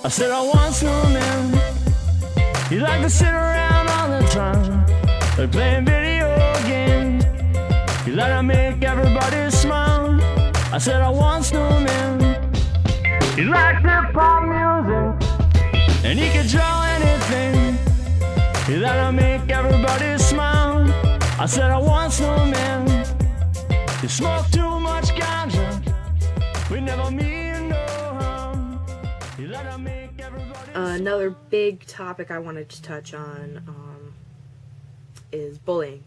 I said I once knew a man. He liked to sit around all the time, like playing video games. He liked to make everybody smile. I said I once knew a man. He liked hip-hop music, and he could draw anything. He liked to make everybody smile. I said I once knew a man. He smoked too much ganja. We never mean no harm. He liked to make everybody Another big topic I wanted to touch on is bullying.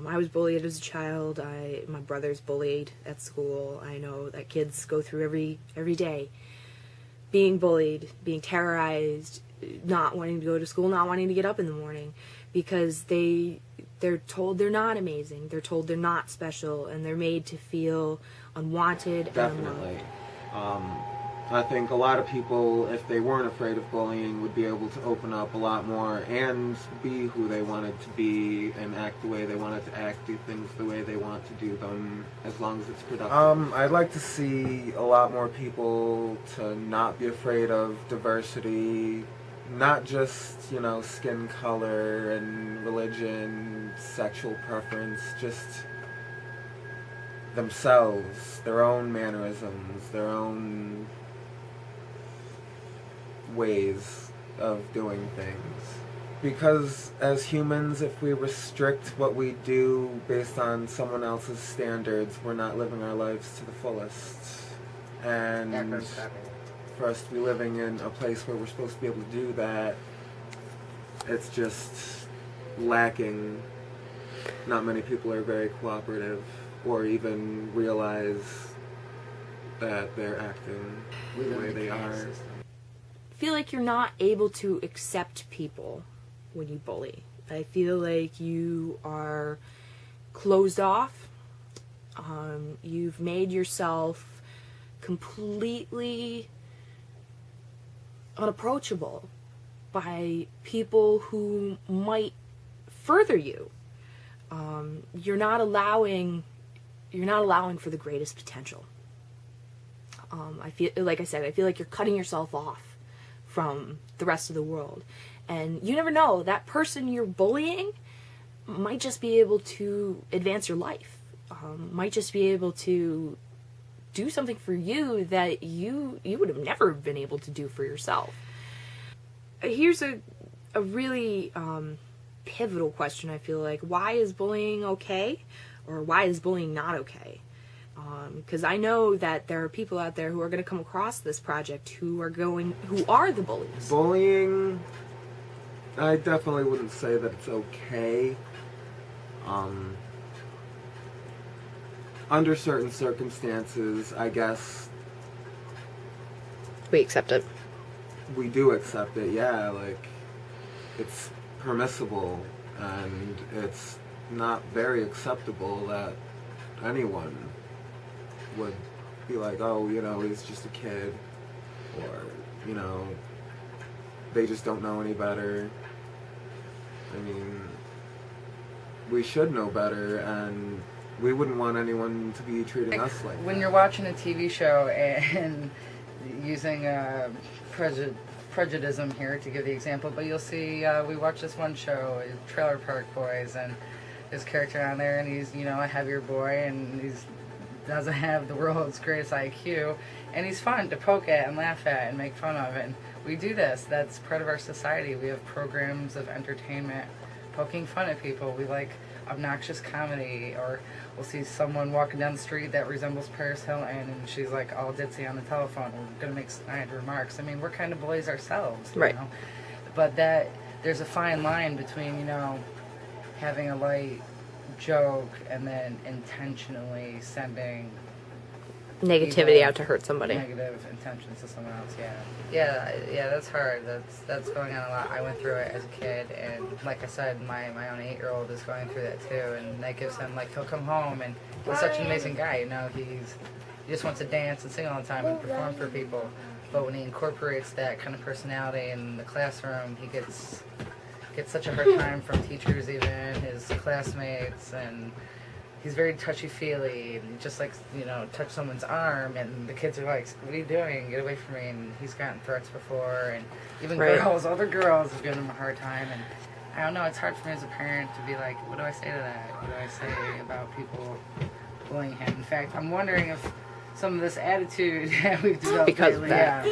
I was bullied as a child. My brother's bullied at school. I know that kids go through every day being bullied, being terrorized, not wanting to go to school, not wanting to get up in the morning because they're told they're not amazing. They're told they're not special, and they're made to feel unwanted. Definitely. I think a lot of people, if they weren't afraid of bullying, would be able to open up a lot more and be who they wanted to be and act the way they wanted to act, do things the way they want to do them, as long as it's productive. I'd like to see a lot more people to not be afraid of diversity, not just, skin color and religion, sexual preference, just themselves, their own mannerisms, their own ways of doing things. Because as humans, if we restrict what we do based on someone else's standards, we're not living our lives to the fullest. And for us to be living in a place where we're supposed to be able to do that, it's just lacking. Not many people are very cooperative or even realize that they're acting the way they are. I feel like you're not able to accept people when you bully. I feel like you are closed off. You've made yourself completely unapproachable by people who might further you. You're not allowing for the greatest potential. I feel like you're cutting yourself off from the rest of the world. And you never know, that person you're bullying might just be able to advance your life, might just be able to do something for you that you would have never been able to do for yourself. Here's a really pivotal question, I feel like. Why is bullying okay? Or why is bullying not okay? Because I know that there are people out there who are going to come across this project who are the bullies. Bullying, I definitely wouldn't say that it's okay. Under certain circumstances, I guess We accept it. we do accept it, yeah, like, it's permissible, and it's not very acceptable that anyone would be like, oh, he's just a kid, or, they just don't know any better. I mean, we should know better, and we wouldn't want anyone to be treating us like when that. you're watching a TV show and using prejudice here to give the example, but you'll see, we watch this one show, Trailer Park Boys, and his character on there, and he's, a heavier boy, and he's doesn't have the world's greatest IQ, and he's fun to poke at and laugh at and make fun of, and we do this. That's part of our society. We have programs of entertainment poking fun at people. We like obnoxious comedy, or we'll see someone walking down the street that resembles Paris Hilton, and she's like all ditzy on the telephone. We're going to make snide remarks. I mean, we're kind of bullies ourselves, Right. But there's a fine line between, having a light joke and then intentionally sending Negativity out to hurt somebody. negative intentions to someone else. Yeah, that's hard. That's going on a lot. I went through it as a kid, and like I said, my own 8-year-old is going through that too, and that gives him, he'll come home, and he's such an amazing guy, he just wants to dance and sing all the time and perform for people, but when he incorporates that kind of personality in the classroom, he gets such a hard time from teachers, even his classmates, and he's very touchy-feely, and just like, touch someone's arm, and the kids are like, what are you doing? Get away from me. And he's gotten threats before, and even other girls have given him a hard time. And I don't know, it's hard for me as a parent to be like, what do I say to that? What do I say about people bullying him? In fact, I'm wondering if some of this attitude that we've developed Because lately, of that.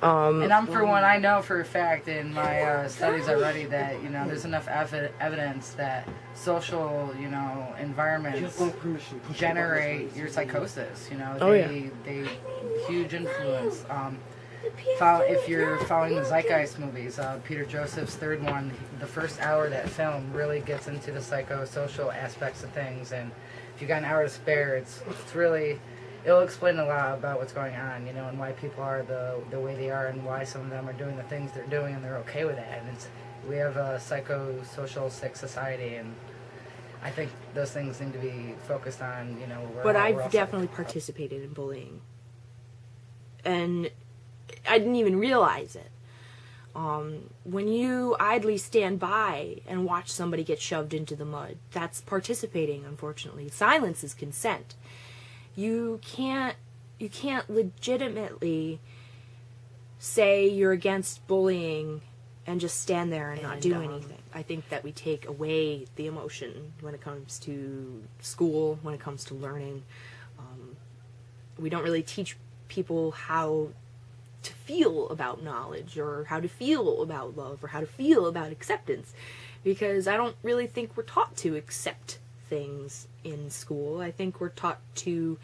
and I'm, for one, I know for a fact in my studies already that, there's enough evidence that social, environments generate your psychosis. They huge influence. If you're following the Zeitgeist movies, Peter Joseph's third one, the first hour of that film really gets into the psychosocial aspects of things, and if you got an hour to spare, it's really... It'll explain a lot about what's going on, and why people are the way they are, and why some of them are doing the things they're doing, and they're okay with that. And we have a psychosocial sick society, and I think those things need to be focused on. But I've definitely participated in bullying, and I didn't even realize it. When you idly stand by and watch somebody get shoved into the mud, that's participating. Unfortunately, silence is consent. You can't legitimately say you're against bullying and just stand there and not do anything. I think that we take away the emotion when it comes to school, when it comes to learning. We don't really teach people how to feel about knowledge, or how to feel about love, or how to feel about acceptance, because I don't really think we're taught to accept things in school. I think we're taught to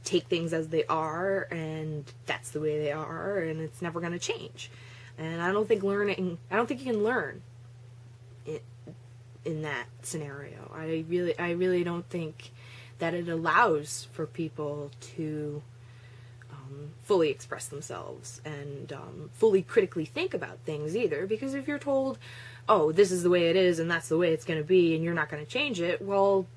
take things as they are, and that's the way they are, and it's never going to change. And I don't think you can learn in that scenario. I really don't think that it allows for people to fully express themselves and fully critically think about things either, because if you're told, oh, this is the way it is and that's the way it's going to be and you're not going to change it, well,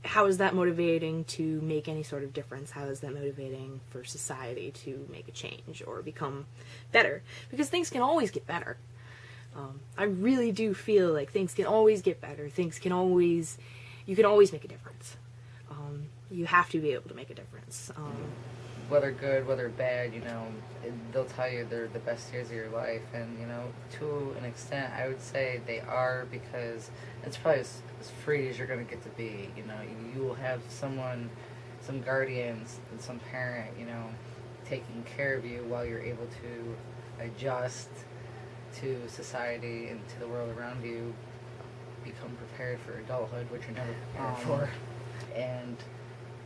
how is that motivating to make any sort of difference? How is that motivating for society to make a change or become better? Because things can always get better. I really do feel like things can always get better. You can always make a difference. You have to be able to make a difference. Whether good, whether bad, they'll tell you they're the best years of your life, and to an extent, I would say they are, because it's probably as free as you're going to get to be. You will have some guardians and some parent, taking care of you while you're able to adjust to society and to the world around you, become prepared for adulthood, which you're never prepared for, and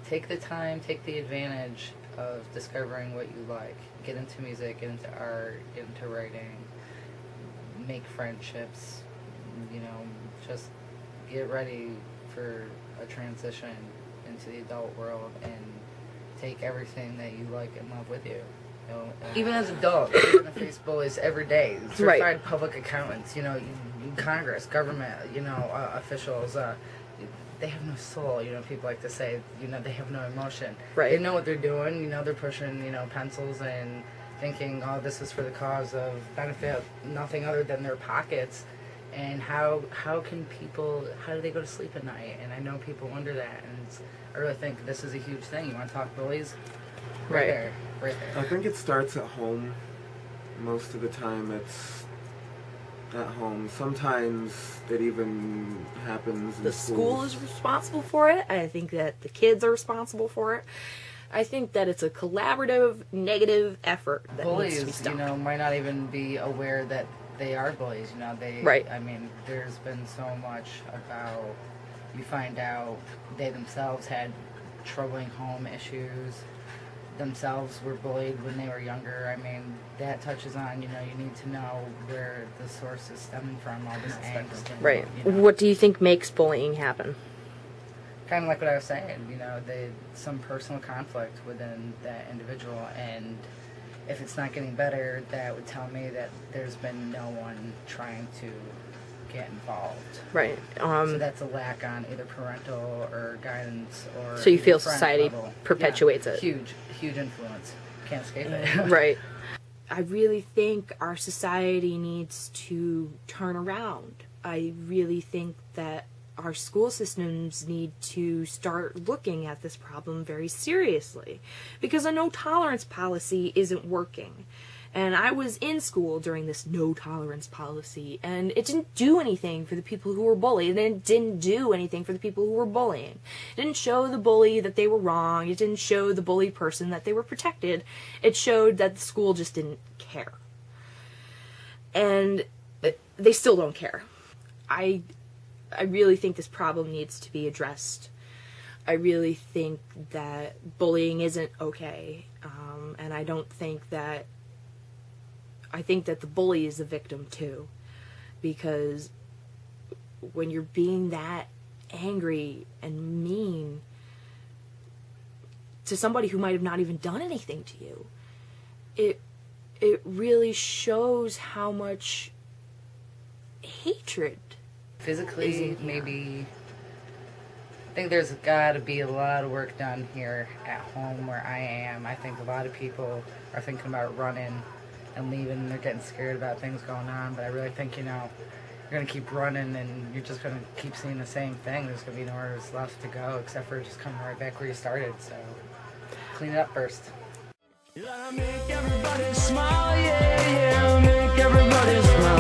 take the time, take the advantage of discovering what you like. Get into music, get into art, get into writing, make friendships, just get ready for a transition into the adult world and take everything that you like and love with you. Even as adults, you're going to face bullies every day. Certified public accountants, Congress, government, officials, they have no soul, people like to say, they have no emotion. Right. They know what they're doing, they're pushing, pencils and thinking, oh, this is for the cause of benefit, nothing other than their pockets. And how do they go to sleep at night? And I know people wonder that, and I really think this is a huge thing. You want to talk bullies? Right there. I think it starts at home. Most of the time it's at home. Sometimes it even happens in the school is responsible for it. I think that the kids are responsible for it. I think that it's a collaborative, negative effort that bullies, needs to be stopped. Might not even be aware that they are bullies. Right. I mean, there's been so much about, you find out they themselves had troubling home issues, themselves were bullied when they were younger. I mean, that touches on, you need to know where the source is stemming from, all this angst. And, right. What do you think makes bullying happen? Kind of like what I was saying, some personal conflict within that individual, and if it's not getting better, that would tell me that there's been no one trying to get involved. Right. So that's a lack on either parental or guidance or. So you feel friend society level. perpetuates it. Huge influence. Can't escape it. Right. I really think our society needs to turn around. I really think that our school systems need to start looking at this problem very seriously, because a no tolerance policy isn't working. And I was in school during this no tolerance policy, and it didn't do anything for the people who were bullied, and it didn't do anything for the people who were bullying. It didn't show the bully that they were wrong. It didn't show the bullied person that they were protected. It showed that the school just didn't care. And they still don't care. I really think this problem needs to be addressed. I really think that bullying isn't okay, and I think that the bully is the victim too, because when you're being that angry and mean to somebody who might have not even done anything to you, it really shows how much hatred Physically, maybe. I think there's got to be a lot of work done here at home where I am. I think a lot of people are thinking about running and leaving. They're getting scared about things going on, but I really think, you're going to keep running and you're just going to keep seeing the same thing. There's going to be nowhere left to go except for just coming right back where you started. So clean it up first. You gotta make everybody smile, yeah, yeah, make everybody smile.